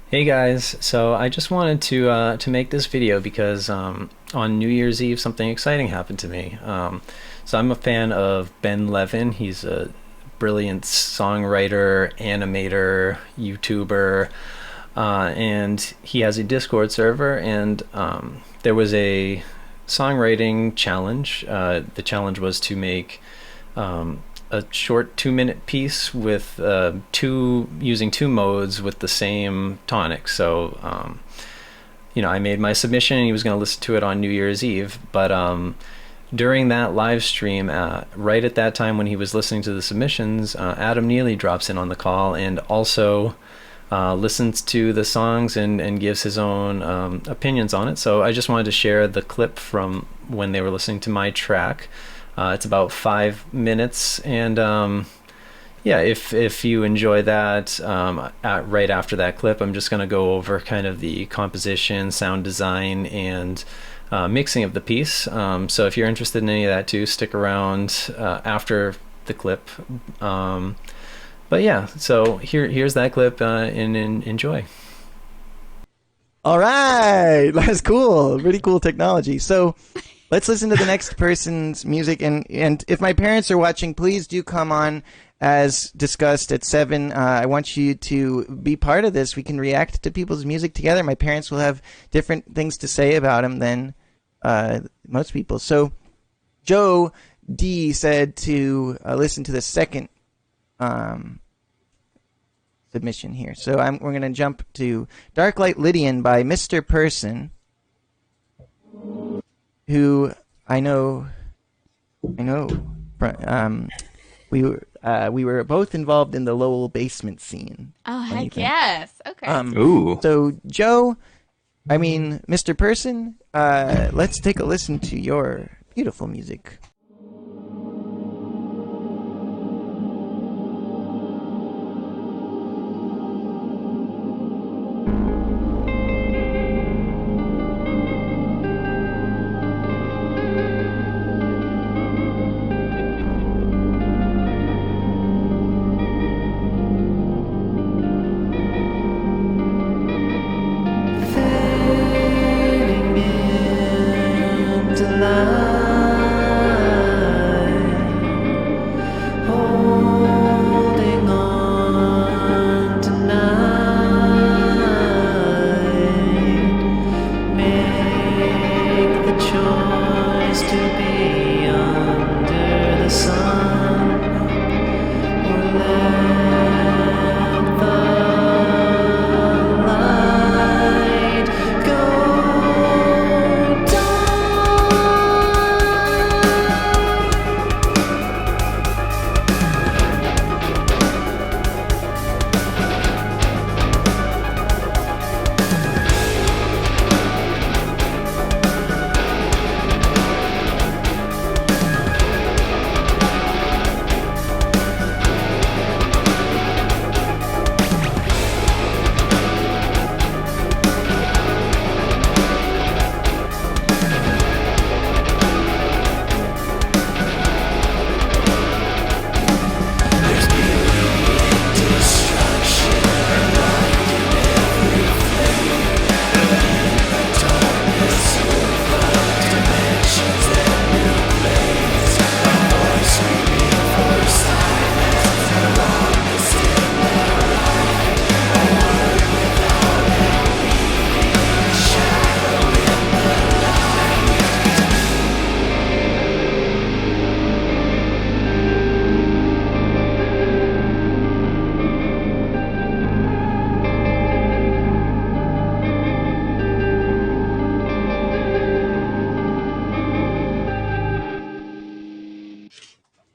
Hey guys, so I just wanted to make this video because on New Year's Eve something exciting happened to me. So I'm a fan of Ben Levin. He's a brilliant songwriter, animator, YouTuber, and he has a Discord server. And there was a songwriting challenge. The challenge was to make a short 2 minute piece with two using two modes with the same tonic. So I made my submission and he was going to listen to it on New Year's Eve. But during that live stream, right at that time when he was listening to the submissions, Adam Neely drops in on the call and also listens to the songs and gives his own opinions on it. So I just wanted to share the clip from when they were listening to my track. It's about 5 minutes, and yeah, if you enjoy that, right after that clip, I'm just going to go over kind of the composition, sound design, and mixing of the piece. So if you're interested in any of that too, stick around after the clip. But yeah, so here's that clip, and enjoy. All right, that's cool. Really cool technology. So let's listen to the next person's music. And if my parents are watching, please do come on as discussed at 7. I want you to be part of this. We can react to people's music together. My parents will have different things to say about them than most people. So Joe D said to listen to the second submission here. So we're going to jump to Dark Light Lydian by Mr. Person, who I know, we were both involved in the Lowell basement scene. Oh, heck yes. Okay. Ooh. So Joe, Mr. Person, let's take a listen to your beautiful music.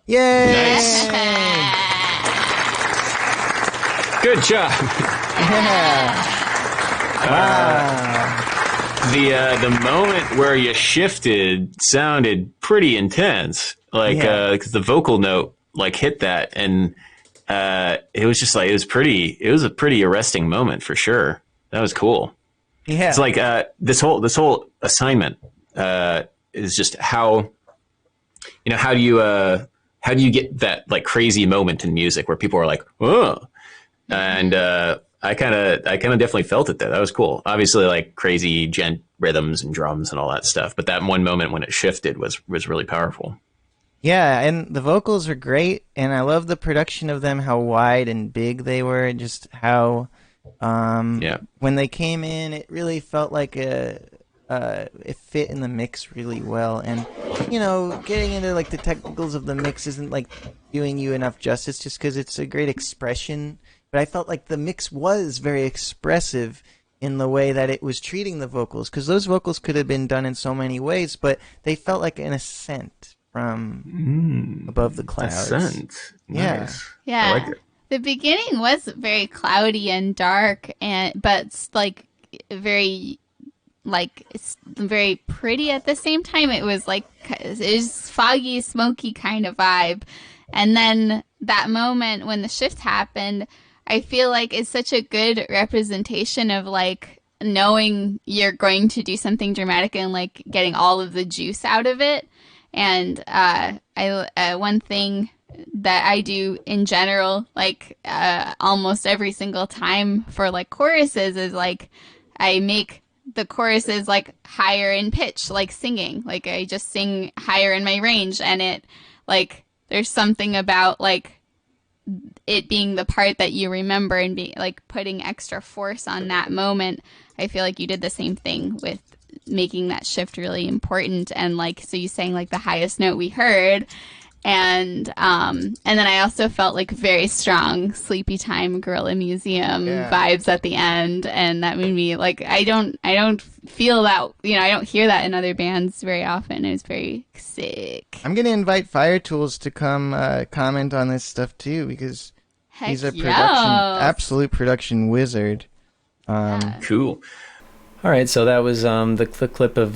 Yay! Nice. Good job. Yeah. The moment where you shifted sounded pretty intense. Like, Yeah. 'cause the vocal note like hit that, and it was just like it was a pretty arresting moment for sure. That was cool. Yeah. It's like this whole assignment is just how how do you get that like crazy moment in music where people are like, oh, and I kind of definitely felt it there. That was cool. Obviously, like crazy gent rhythms and drums and all that stuff. But that one moment when it shifted was really powerful. Yeah, and the vocals were great, and I love the production of them, how wide and big they were, and just how Yeah. when they came in, it really felt like it fit in the mix really well. And getting into like the technicals of the mix isn't like doing you enough justice, just because it's a great expression. But I felt like the mix was very expressive in the way that it was treating the vocals, because those vocals could have been done in so many ways, but they felt like an ascent from above the clouds. Ascent. Yeah. Nice. Yeah. I like it. The beginning was very cloudy and dark, but like very it's very pretty at the same time. It was foggy, smoky kind of vibe. And then that moment when the shift happened, I feel like it's such a good representation of like knowing you're going to do something dramatic and like getting all of the juice out of it. And one thing that I do in general, like almost every single time for like choruses, is like I make the choruses like higher in pitch, like singing. Like I just sing higher in my range, and it like there's something about like it being the part that you remember and be like putting extra force on that moment. I feel like you did the same thing with making that shift really important, and like so you sang like the highest note we heard, and then I also felt like very strong Sleepy Time Gorilla Museum vibes at the end, and that made me like I don't feel that, I don't hear that in other bands very often. It was very sick. I'm gonna invite Fire Tools to come comment on this stuff too, because he's a absolute production wizard. Cool. All right, so that was the clip of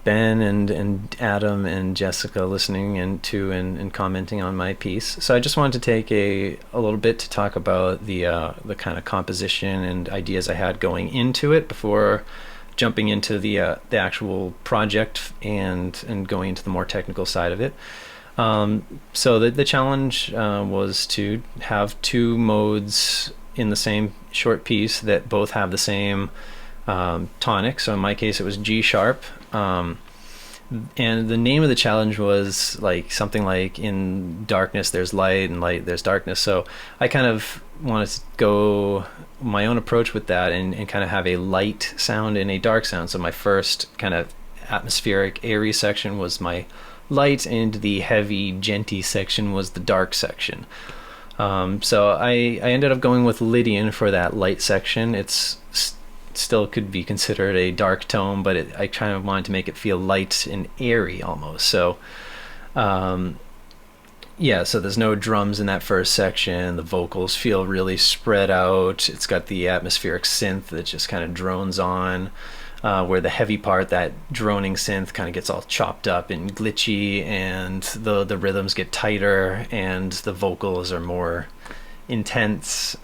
Ben and Adam and Jessica listening and commenting on my piece. So I just wanted to take a little bit to talk about the kind of composition and ideas I had going into it before jumping into the actual project and going into the more technical side of it. So the challenge was to have two modes in the same short piece that both have the same tonic. So in my case it was G sharp, and the name of the challenge was like something like in darkness there's light and light there's darkness. So I kind of wanted to go my own approach with that and kind of have a light sound and a dark sound. So my first kind of atmospheric airy section was my light, and the heavy genty section was the dark section. So I ended up going with Lydian for that light section. It's still could be considered a dark tone, but I kind of wanted to make it feel light and airy almost. So so there's no drums in that first section. The vocals feel really spread out. It's got the atmospheric synth that just kind of drones on, where the heavy part, that droning synth, kind of gets all chopped up and glitchy, and the rhythms get tighter and the vocals are more intense.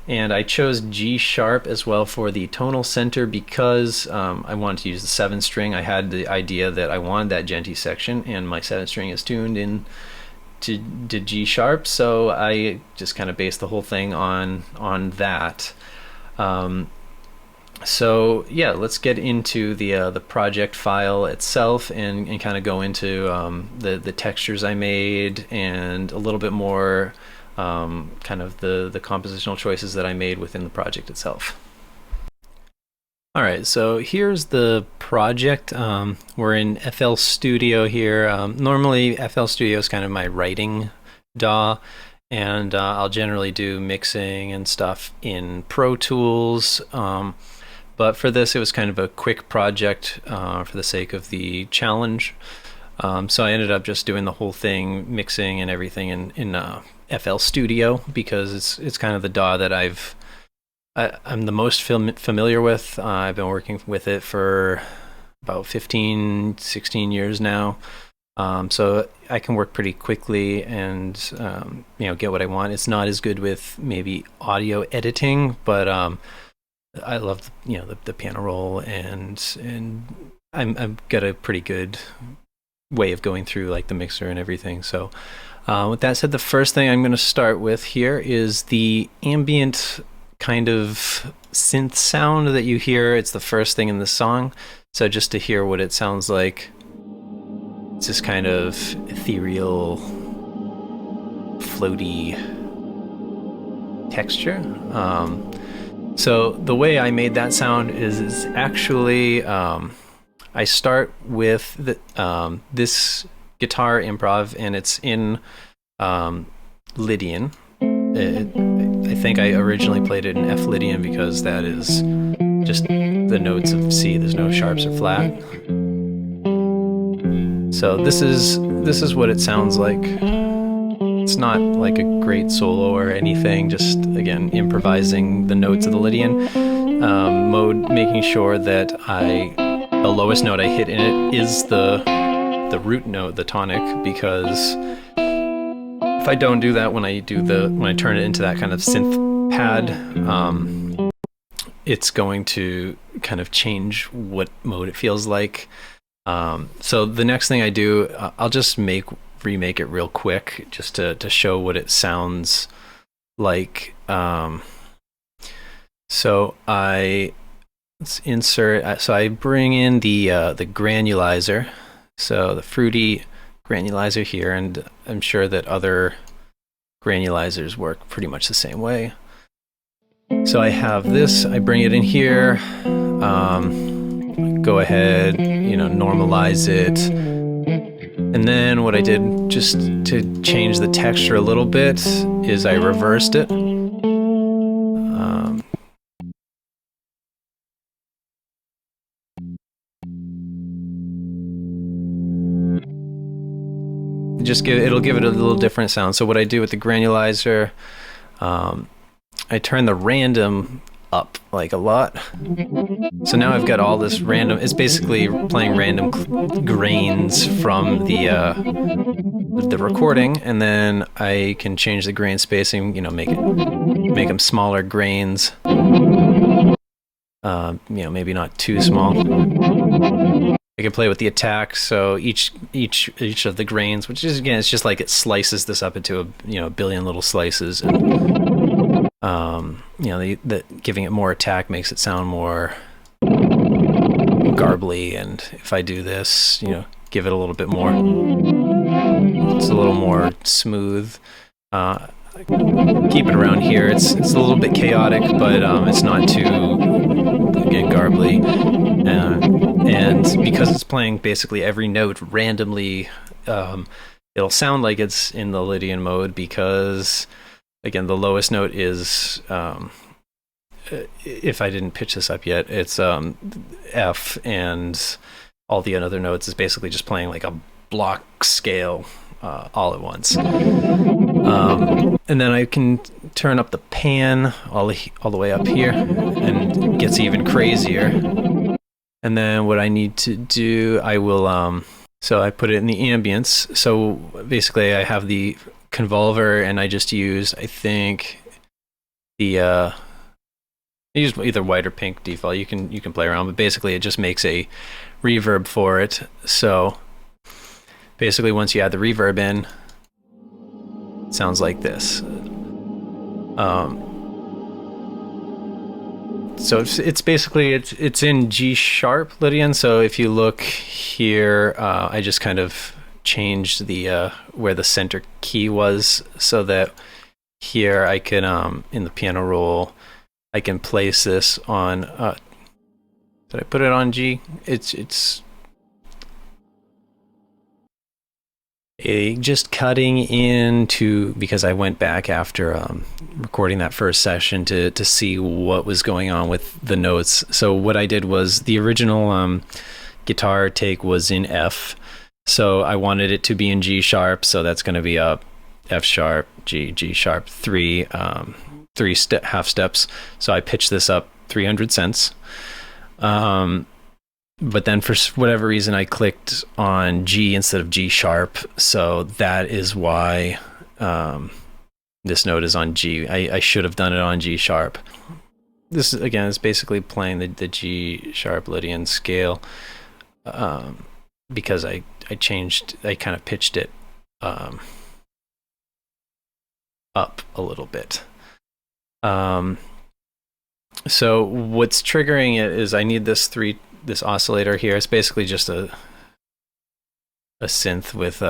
And I chose G sharp as well for the tonal center because I wanted to use the 7-string. I had the idea that I wanted that genty section, and my 7-string is tuned in to G sharp, so I just kind of based the whole thing on that. So yeah, let's get into the project file itself and kind of go into the textures I made and a little bit more kind of the compositional choices that I made within the project itself. All right, so here's the project. We're in FL Studio here. Normally FL Studio is kind of my writing DAW, and I'll generally do mixing and stuff in Pro Tools. But for this, it was kind of a quick project for the sake of the challenge. So I ended up just doing the whole thing, mixing and everything in FL Studio, because it's kind of the DAW that I'm the most familiar with. I've been working with it for about 15, 16 years now. So I can work pretty quickly and get what I want. It's not as good with maybe audio editing, but I love the piano roll, and I've got a pretty good way of going through like the mixer and everything. So with that said, the first thing I'm going to start with here is the ambient kind of synth sound that you hear. It's the first thing in the song. So just to hear what it sounds like, it's this kind of ethereal, floaty texture. So the way I made that sound is actually I start with this guitar improv, and it's in Lydian. I think I originally played it in F Lydian because that is just the notes of C. There's no sharps or flat. So this is what it sounds like. It's not like a great solo or anything, just again improvising the notes of the Lydian mode, making sure that the lowest note I hit in it is the root note, the tonic, because if I don't do that when I turn it into that kind of synth pad, it's going to kind of change what mode it feels like. So the next thing I do, I'll just remake it real quick just to show what it sounds like. So let's insert. So I bring in the granulizer. So the fruity granulizer here, and I'm sure that other granulizers work pretty much the same way. So I have this. I bring it in here. Go ahead, normalize it. And then what I did, just to change the texture a little bit, is I reversed it. It'll give it a little different sound. So what I do with the granulizer, I turn the random up like a lot. So now I've got all this random. It's basically playing random grains from the recording, and then I can change the grain spacing. Make them smaller grains. Maybe not too small. I can play with the attack, so each of the grains, which is again, it's just like it slices this up into a billion little slices, and giving it more attack makes it sound more garbly. And if I do this, give it a little bit more, it's a little more smooth. Keep it around here. It's a little bit chaotic, but it's not too again garbly. And because it's playing basically every note randomly, it'll sound like it's in the Lydian mode because, again, the lowest note is, if I didn't pitch this up yet, it's F, and all the other notes is basically just playing like a block scale all at once. And then I can turn up the pan all the way up here, and it gets even crazier. And then what I need to do, I will, so I put it in the ambience. So basically I have the convolver, and I just use, I think, I use either white or pink default. You can play around, but basically it just makes a reverb for it. So basically once you add the reverb in, it sounds like this. So it's basically it's in G sharp Lydian. So if you look here, I just kind of changed the where the center key was, so that here I can in the piano roll I can place this on. Did I put it on G? It's just cutting into, because I went back after recording that first session to see what was going on with the notes. So what I did was the original guitar take was in F, so I wanted it to be in G sharp, so that's going to be up F sharp, G sharp, three half steps. So I pitched this up 300 cents. But then for whatever reason, I clicked on G instead of G sharp. So that is why this note is on G. I should have done it on G sharp. This, again, is basically playing the G sharp Lydian scale, because I kind of pitched it up a little bit. So what's triggering it is I need this oscillator here. It's basically just a synth with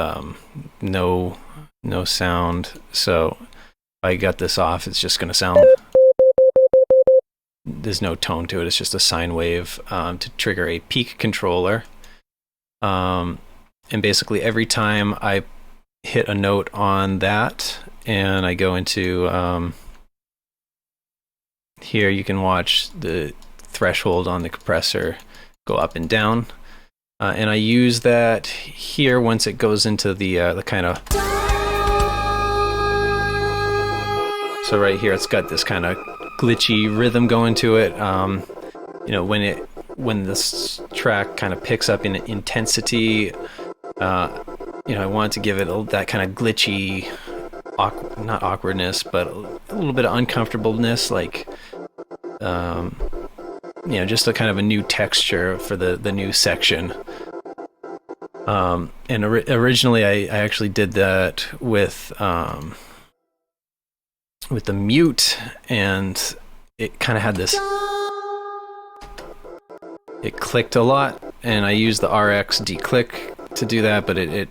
no sound. So if I got this off, it's just going to sound. There's no tone to it. It's just a sine wave to trigger a peak controller. And basically every time I hit a note on that and I go into here, you can watch the threshold on the compressor go up and down. And I use that here once it goes into the kind of. So right here, it's got this kind of glitchy rhythm going to it. You know, when this track kind of picks up in intensity, you know, I want to give it that kind of glitchy, not awkwardness, but a little bit of uncomfortableness, like, you know, just a kind of a new texture for the new section. And originally I actually did that with the mute, and it kind of had this, it clicked a lot, and I used the RX declick to do that, but it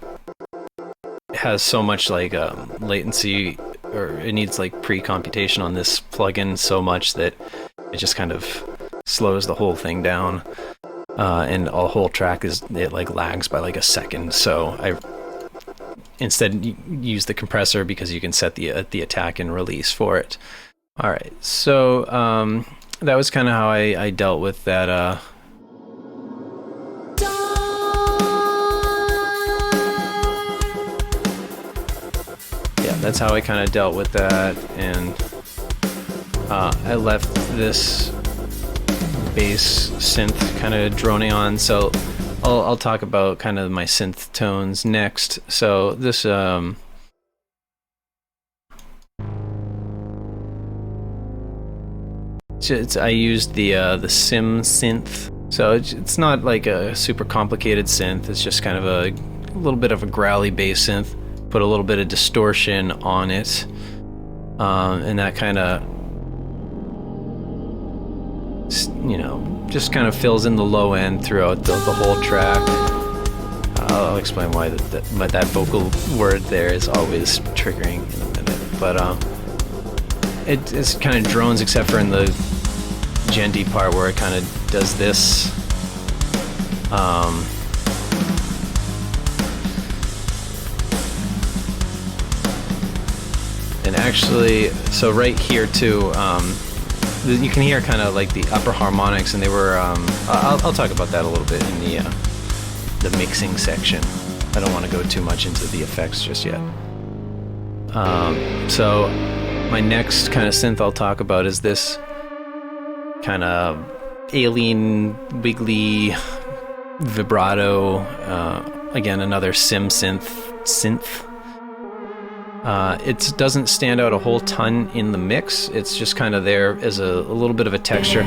has so much like latency, or it needs like pre-computation on this plugin so much that it just kind of slows the whole thing down, and a whole track it like lags by like a second. So I instead use the compressor because you can set the attack and release for it. All right, so that was kind of how I dealt with that. Yeah, that's how I kind of dealt with that, and I left this bass synth kind of droning on. So I'll talk about kind of my synth tones next. So this I used the sim synth. So it's not like a super complicated synth. It's just kind of a little bit of a growly bass synth. Put a little bit of distortion on it, and that kind of, you know, just kind of fills in the low end throughout the whole track. I'll explain why that vocal word there is always triggering in a minute. But it's kind of drones, except for in the Gendy part where it kind of does this. And actually, so right here too, you can hear kind of like the upper harmonics, and they were. I'll talk about that a little bit in the mixing section. I don't want to go too much into the effects just yet. So my next kind of synth I'll talk about is this kind of alien, wiggly vibrato. Again, another sim synth. It doesn't stand out a whole ton in the mix. It's just kind of there as a little bit of a texture.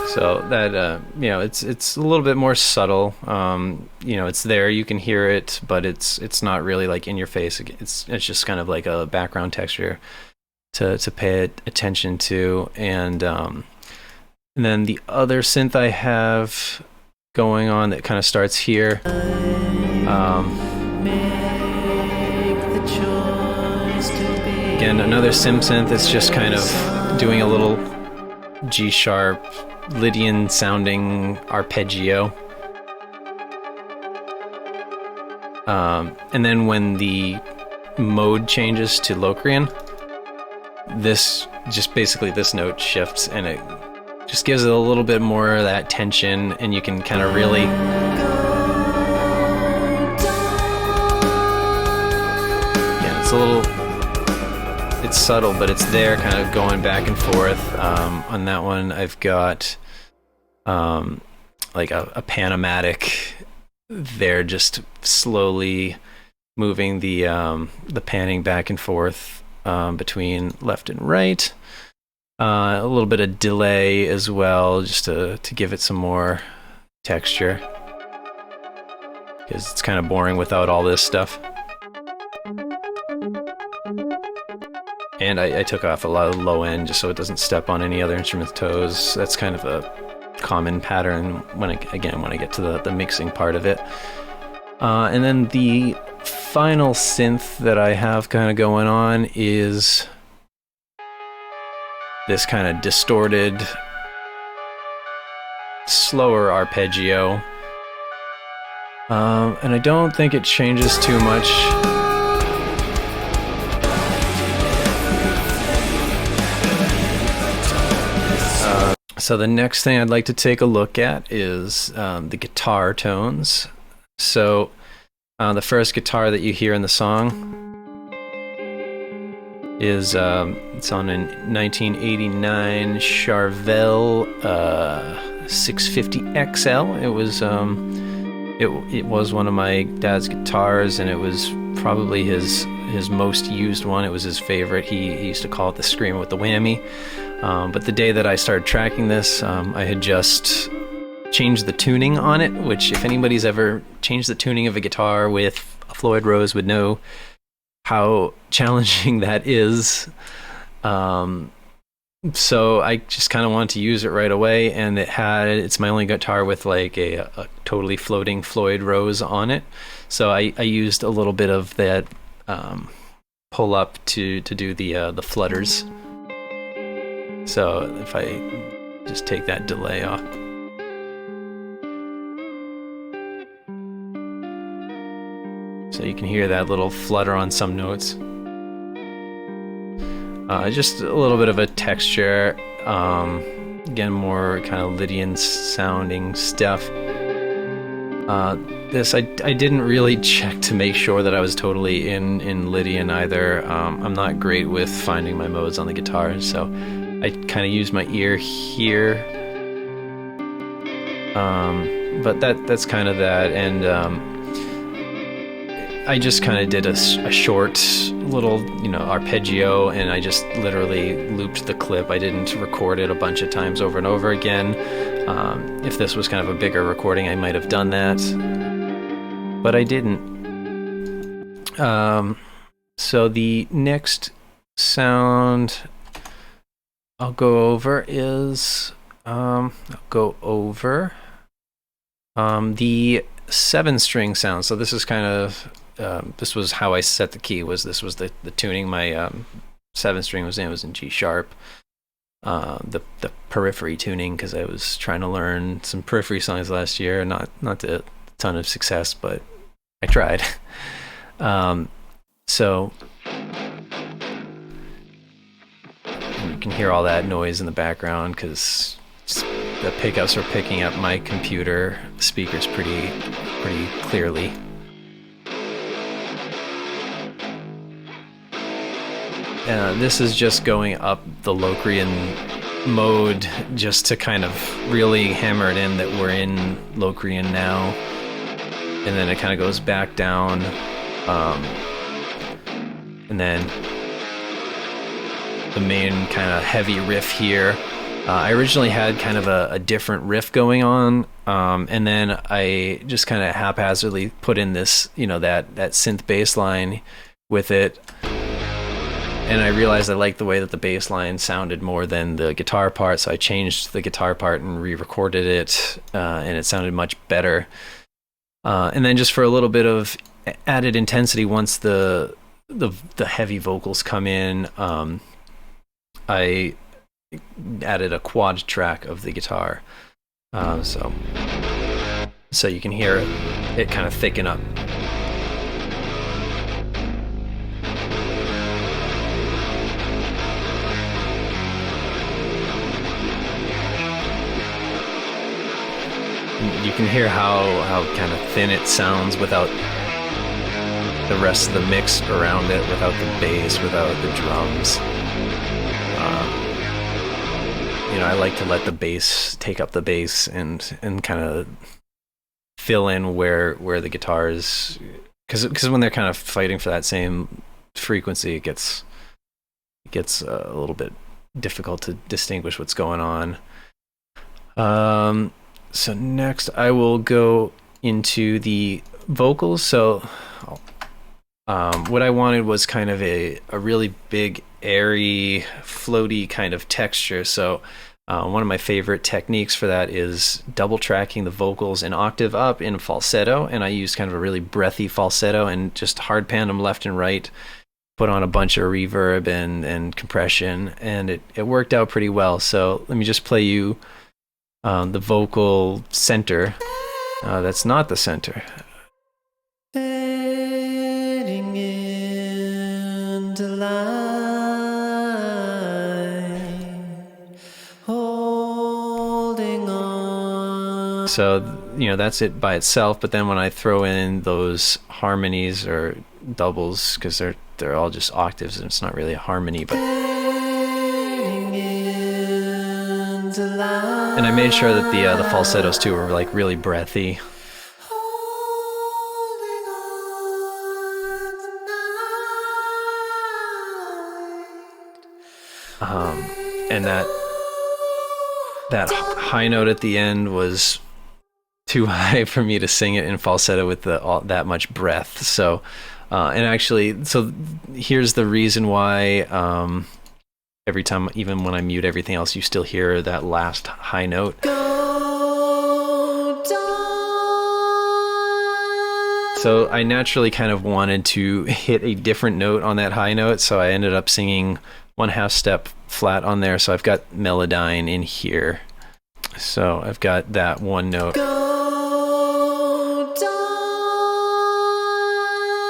So that you know, it's a little bit more subtle. You know, it's there, you can hear it, but it's not really like in your face. It's just kind of like a background texture to pay attention to. And then the other synth I have going on that kind of starts here. Again, another sim synth. It's just kind of doing a little G sharp Lydian sounding arpeggio. And then when the mode changes to Locrian, this note shifts, and it just gives it a little bit more of that tension, and you can kind of really it's subtle, but it's there, kind of going back and forth. On that one, I've got like a Panomatic there, just slowly moving the panning back and forth between left and right. A little bit of delay as well, just to give it some more texture, because it's kind of boring without all this stuff. And I took off a lot of low end just so it doesn't step on any other instrument's toes. That's kind of a common pattern when I get to the mixing part of it. And then the final synth that I have kind of going on is this kind of distorted, slower arpeggio. And I don't think it changes too much. So the next thing I'd like to take a look at is the guitar tones. So the first guitar that you hear in the song is it's on a 1989 Charvel 650 XL. It was it was one of my dad's guitars, and it was probably his most used one. It was his favorite. He used to call it the Screamer with the Whammy. But the day that I started tracking this, I had just changed the tuning on it, which if anybody's ever changed the tuning of a guitar with a Floyd Rose would know how challenging that is. So I just kind of wanted to use it right away, and it's my only guitar with like a totally floating Floyd Rose on it. So I used a little bit of that pull up to do the flutters. So if I just take that delay off. So you can hear that little flutter on some notes. Just a little bit of a texture. Again, more kind of Lydian sounding stuff. This I didn't really check to make sure that I was totally in Lydian either. I'm not great with finding my modes on the guitar, so I kind of use my ear here. But that's kind of that, and I just kind of did a short little, arpeggio, and I just literally looped the clip. I didn't record it a bunch of times over and over again. If this was kind of a bigger recording, I might have done that, but I didn't. So the next sound I'll go over is the 7-string sound. So this is kind of this was how I set the key. This was the tuning my 7-string was in. It was in G sharp. The periphery tuning, because I was trying to learn some periphery songs last year. Not to a ton of success, but I tried. So you can hear all that noise in the background because the pickups are picking up my computer speakers pretty clearly. This is just going up the Locrian mode just to kind of really hammer it in that we're in Locrian now. And then it kind of goes back down. And then the main kind of heavy riff here. I originally had kind of a different riff going on, and then I just kind of haphazardly put in this, that synth bass line with it. And I realized I liked the way that the bass line sounded more than the guitar part, so I changed the guitar part and re-recorded it, and it sounded much better. And then just for a little bit of added intensity, once the heavy vocals come in, I added a quad track of the guitar, so you can hear it kind of thicken up. You can hear how kind of thin it sounds without the rest of the mix around it, without the bass, without the drums. I like to let the bass take up the bass and kind of fill in where the guitar is, because when they're kind of fighting for that same frequency, it gets a little bit difficult to distinguish what's going on. So next I will go into the vocals. So what I wanted was kind of a really big, airy, floaty kind of texture. So one of my favorite techniques for that is double tracking the vocals an octave up in falsetto, and I use kind of a really breathy falsetto and just hard pan them left and right, put on a bunch of reverb and compression, and it worked out pretty well. So let me just play you the vocal center. That's not the center. Fading into line, holding on. So, you know, that's it by itself, but then when I throw in those harmonies or doubles, because they're all just octaves and it's not really a harmony, but and I made sure that the falsettos too were like really breathy. And that high note at the end was too high for me to sing it in falsetto with that much breath. So, and actually, so here's the reason why every time, even when I mute everything else, you still hear that last high note. So I naturally kind of wanted to hit a different note on that high note, so I ended up singing 1/2 step flat on there. So I've got melodyne in here. So I've got that one note.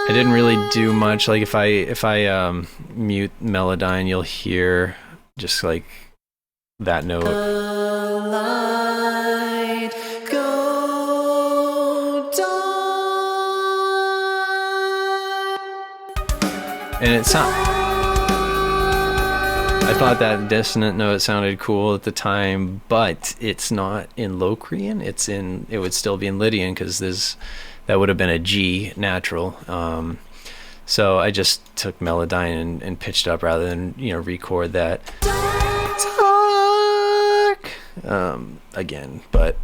I didn't really do much. Like if I mute melodyne, you'll hear just like that note. And it I thought that dissonant note sounded cool at the time, but it's not in Locrian. It would still be in Lydian, because that would have been a G natural. So I just took melodyne and pitched up rather than, you know, record that again. But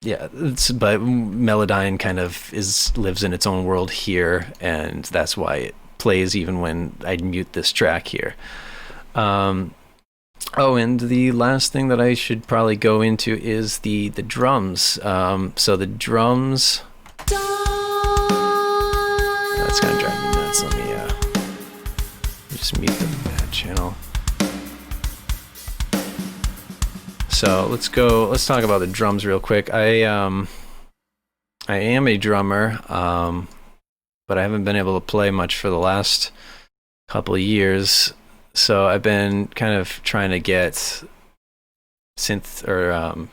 yeah, but melodyne kind of lives in its own world here, and that's why it plays even when I mute this track here. Oh, and the last thing that I should probably go into is the drums. So the drums. That's gonna drive me nuts. Let me just mute that channel. So let's talk about the drums real quick. I am a drummer, but I haven't been able to play much for the last couple of years. So I've been kind of trying to get synth or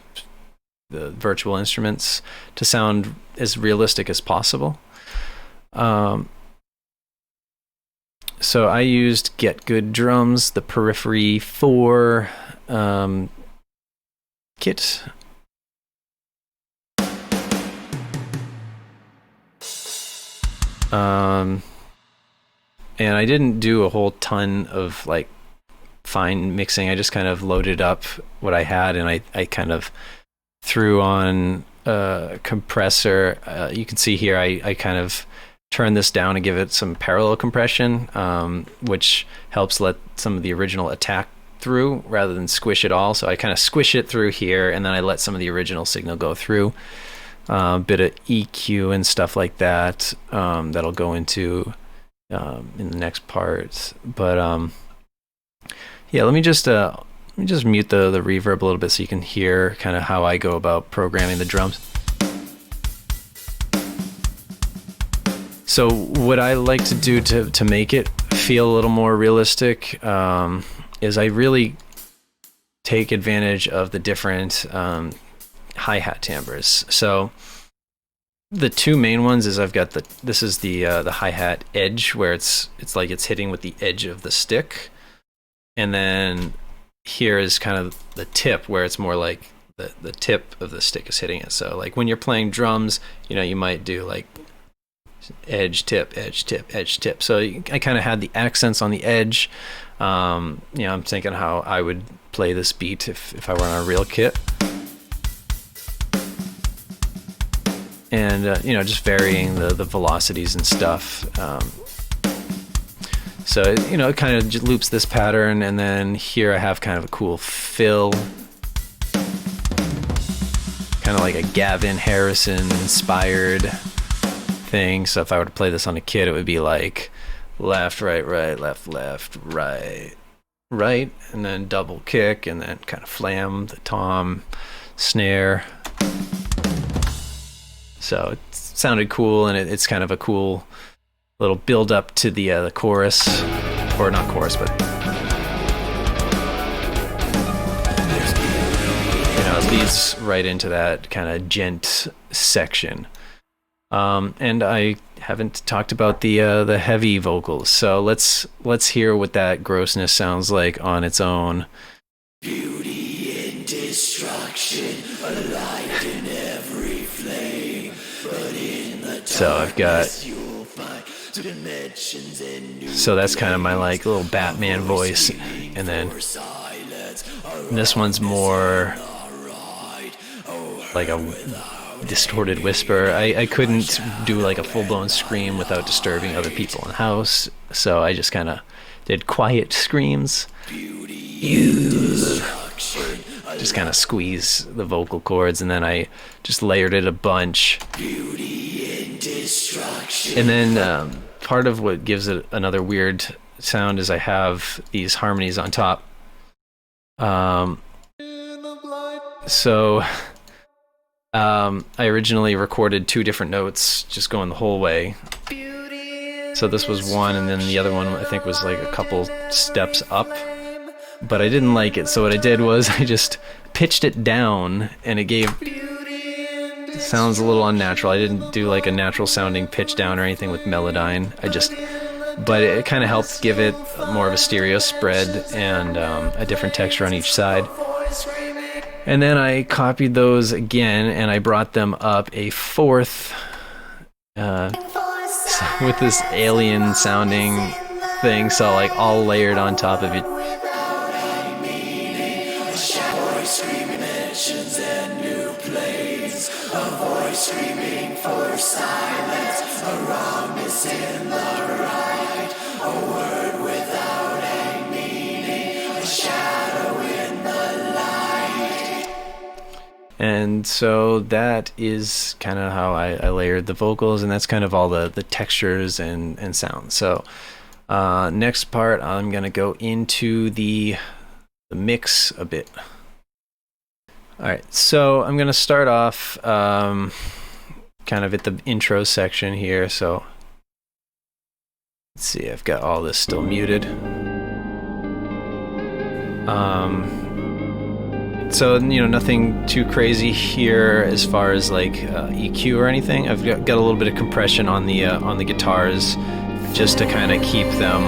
the virtual instruments to sound as realistic as possible. So I used Get Good Drums, the Periphery 4 kit. And I didn't do a whole ton of like fine mixing. I just kind of loaded up what I had, and I kind of threw on a compressor. You can see here I kind of turn this down and give it some parallel compression, which helps let some of the original attack through rather than squish it all. So I kind of squish it through here, and then I let some of the original signal go through. A bit of EQ and stuff like that that'll go into in the next part. But yeah, let me just mute the reverb a little bit so you can hear kind of how I go about programming the drums. So what I like to do to make it feel a little more realistic is I really take advantage of the different hi-hat timbres. So the two main ones is I've got this is the hi-hat edge, where it's like it's hitting with the edge of the stick, and then here is kind of the tip, where it's more like the tip of the stick is hitting it. So like when you're playing drums, you know, you might do like edge tip, edge tip, edge tip. So I kind of had the accents on the edge, I'm thinking how I would play this beat if I were on a real kit. And, just varying the velocities and stuff. So, it kind of loops this pattern, and then here I have kind of a cool fill. Kind of like a Gavin Harrison inspired thing. So if I were to play this on a kit, it would be like left, right, left, right, right, and then double kick, and then kind of flam the tom, snare. So it sounded cool, and it's kind of a cool little build up to the chorus, or not chorus, but it leads right into that kind of gent section. And I haven't talked about the heavy vocals, so let's hear what that grossness sounds like on its own. Beauty and destruction, a light in every flame, but in the so I've got, so that's kind of my like little Batman voice, and then this one's more like a distorted whisper. I couldn't do like a full-blown scream without disturbing other people in the house, so I just kind of did quiet screams. Just kind of squeeze the vocal cords, and then I just layered it a bunch. And then part of what gives it another weird sound is I have these harmonies on top. So I originally recorded 2 different notes just going the whole way. So this was one, and then the other one I think was like a couple steps up, but I didn't like it, so what I did was I just pitched it down, and it sounds a little unnatural. I didn't do like a natural sounding pitch down or anything with Melodyne. But it kind of helped give it more of a stereo spread and a different texture on each side. And then I copied those again, and I brought them up a 4th with this alien sounding thing, so like all layered on top of it. And so that is kind of how I layered the vocals, and that's kind of all the textures and sounds. So next part, I'm going to go into the mix a bit. All right, so I'm going to start off kind of at the intro section here. So let's see, I've got all this still muted. So, nothing too crazy here as far as like EQ or anything. I've got a little bit of compression on the guitars just to kind of keep them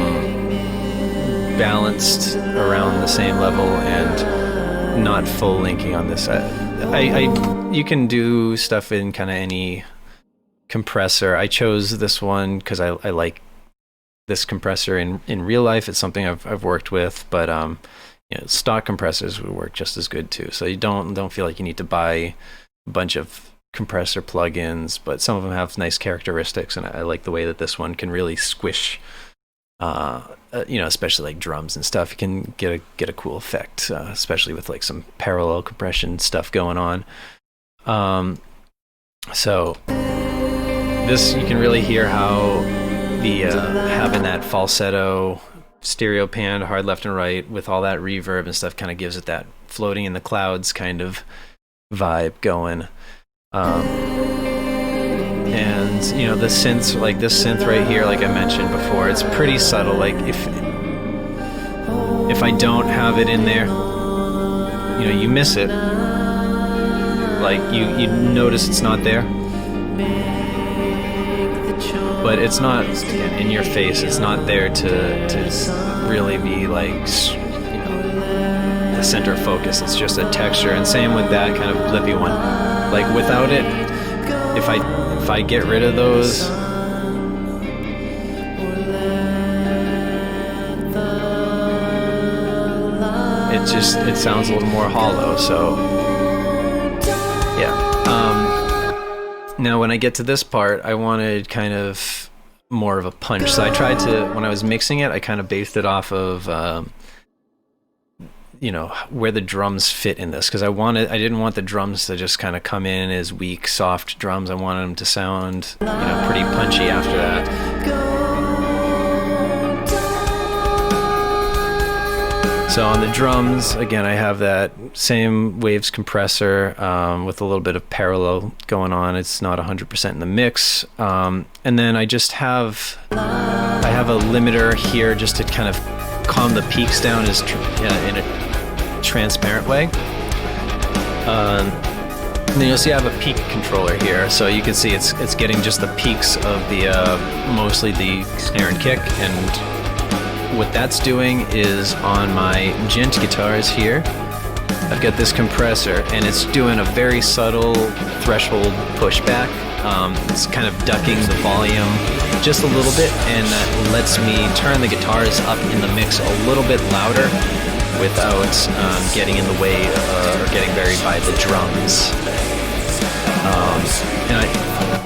balanced around the same level and not full linking on this. You can do stuff in kind of any compressor. I chose this one because I like this compressor in real life. It's something I've worked with, but stock compressors would work just as good too. So you don't feel like you need to buy a bunch of compressor plugins, but some of them have nice characteristics, and I like the way that this one can really squish, especially like drums and stuff. You can get a cool effect, especially with like some parallel compression stuff going on. So this, you can really hear how the having that falsetto stereo panned hard left and right with all that reverb and stuff kind of gives it that floating in the clouds kind of vibe going. And the synths, like this synth right here, like I mentioned before, it's pretty subtle. Like if I don't have it in there, you miss it. Like you notice it's not there, but it's not, again, in your face. It's not there to really be like, the center of focus. It's just a texture. And same with that kind of blippy one. Like without it, if I get rid of those, it sounds a little more hollow. So yeah. Now when I get to this part, I wanted kind of more of a punch. So I tried to, when I was mixing it, I kind of based it off of where the drums fit in this, because I didn't want the drums to just kind of come in as weak, soft drums. I wanted them to sound, pretty punchy after that. So on the drums, again, I have that same waves compressor with a little bit of parallel going on. It's not 100% in the mix. And then I just have a limiter here just to kind of calm the peaks down in a transparent way. And then you'll see I have a peak controller here, so you can see it's getting just the peaks of the mostly the snare and kick, and what that's doing is on my gent guitars here, I've got this compressor and it's doing a very subtle threshold pushback. It's kind of ducking the volume just a little bit, and that lets me turn the guitars up in the mix a little bit louder without getting in the way or getting buried by the drums.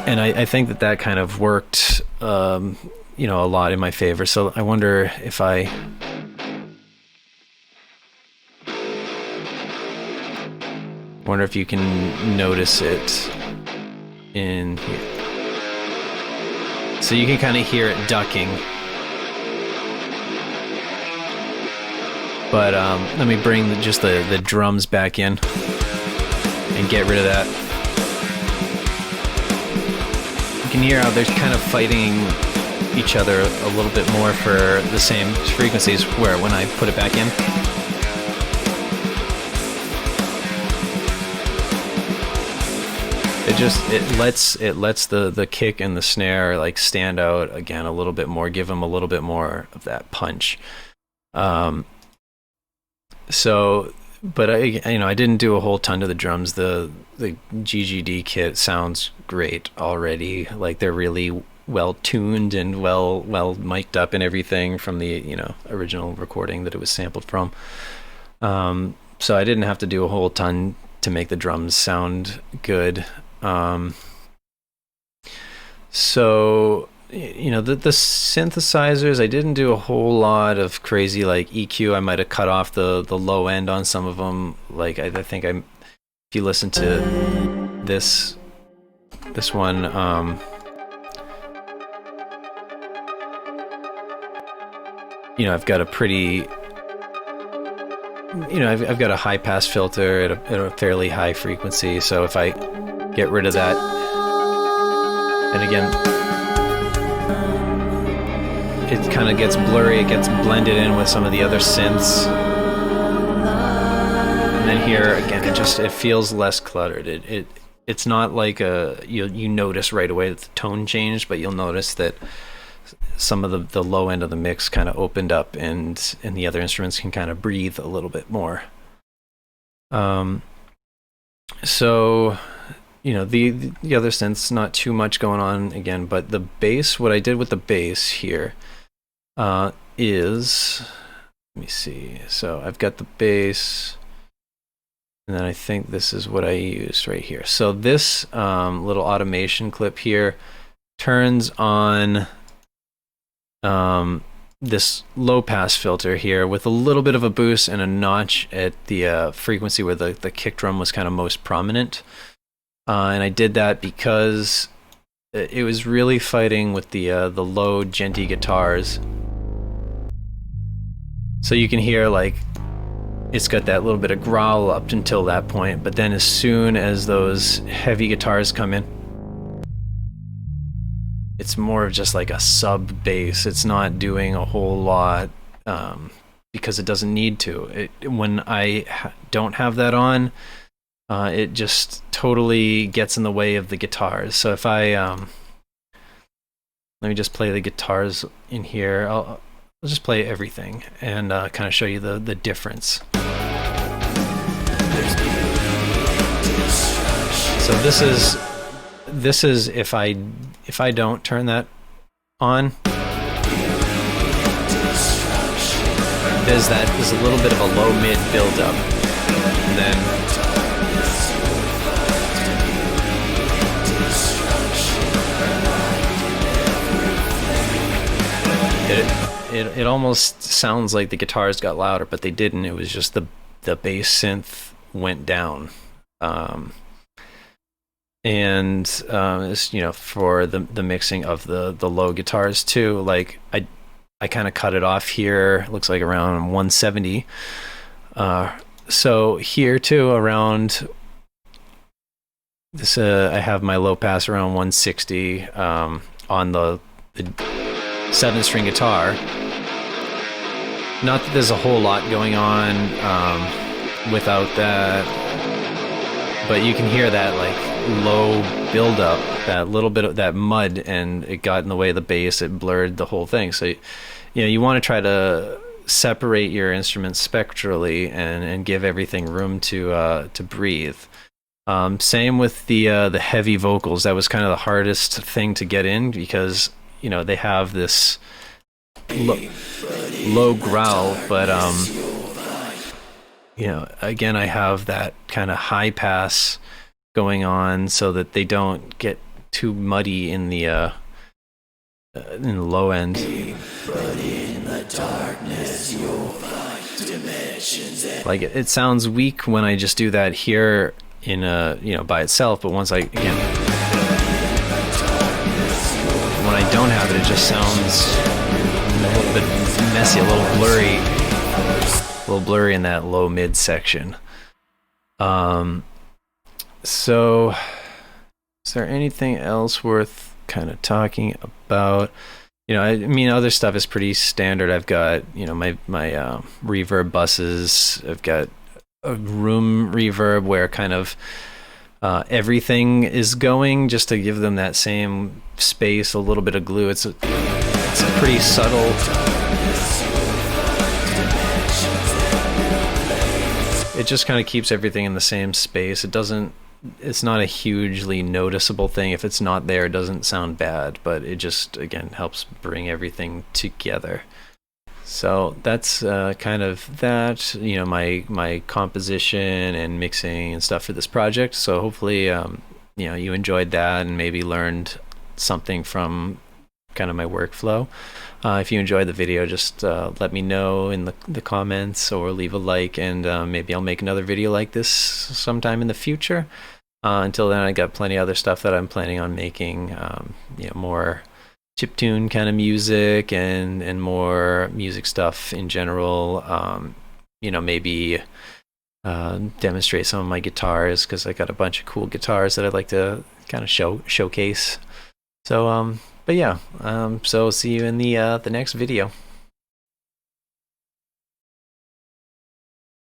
And I think that kind of worked, a lot in my favor. So I wonder if you can notice it in here. So you can kind of hear it ducking. But let me bring the drums back in and get rid of that. You can hear how they're kind of fighting each other a little bit more for the same frequencies, where when I put it back in, it lets the kick and the snare like stand out again a little bit more, give them a little bit more of that punch. But I didn't do a whole ton to the drums. The GGD kit sounds great already. Like, they're really well tuned and well mic'd up and everything from the original recording that it was sampled from. So I didn't have to do a whole ton to make the drums sound good. So the synthesizers, I didn't do a whole lot of crazy like EQ. I might have cut off the low end on some of them. Like I think if you listen to this one, I've got a pretty, I've got a high pass filter at a fairly high frequency. So if I get rid of that, and again, it kind of gets blurry, it gets blended in with some of the other synths. And then here again, it feels less cluttered. It's not like you notice right away that the tone changed, but you'll notice that some of the low end of the mix kind of opened up, and the other instruments can kind of breathe a little bit more. So the other synths, not too much going on again, but the bass, what I did with the bass here is, let me see. So I've got the bass, and then I think this is what I used right here. So this little automation clip here turns on this low pass filter here with a little bit of a boost and a notch at the frequency where the kick drum was kind of most prominent. And I did that because it was really fighting with the low djenty guitars. So you can hear like it's got that little bit of growl up until that point, but then as soon as those heavy guitars come in, it's more of just like a sub bass. It's not doing a whole lot because it doesn't need to. When I don't have that on, it just totally gets in the way of the guitars. So if I let me just play the guitars in here. I'll just play everything and kind of show you the difference. So this is if I don't turn that on. there's a little bit of a low mid build up, and then it almost sounds like the guitars got louder, but they didn't. It was just the bass synth went down. And it's, you know, for the mixing of the low guitars too, like I kind of cut it off here. It looks like around 170. So here too, around this, I have my low pass around 160 on the 7-string guitar. Not that there's a whole lot going on without that, but you can hear that like low buildup, that little bit of that mud, and it got in the way of the bass. It blurred the whole thing. So, you know, you want to try to separate your instruments spectrally and give everything room to breathe. Same with the heavy vocals. That was kind of the hardest thing to get in because, you know, they have this low growl, but you know, again, I have that kind of high pass going on so that they don't get too muddy in the low end. Like it sounds weak when I just do that here in you know, by itself, but once when I don't have it, it just sounds a little bit messy, a little blurry in that low mid section. So is there anything else worth kind of talking about? You know, I mean, other stuff is pretty standard. I've got, you know, my reverb buses. I've got a room reverb where kind of everything is going, just to give them that same space, a little bit of glue. It's a pretty subtle. It just kind of keeps everything in the same space. It's not a hugely noticeable thing. If it's not there, it doesn't sound bad, but it just, again, helps bring everything together. So that's kind of that, you know, my composition and mixing and stuff for this project. So hopefully, you know, you enjoyed that and maybe learned something from kind of my workflow. If you enjoyed the video, just let me know in the comments or leave a like, and maybe I'll make another video like this sometime in the future. Until then, I got plenty of other stuff that I'm planning on making, you know, more chiptune kind of music and more music stuff in general. You know, maybe demonstrate some of my guitars, because I got a bunch of cool guitars that I'd like to kind of showcase. So but yeah, so see you in the next video.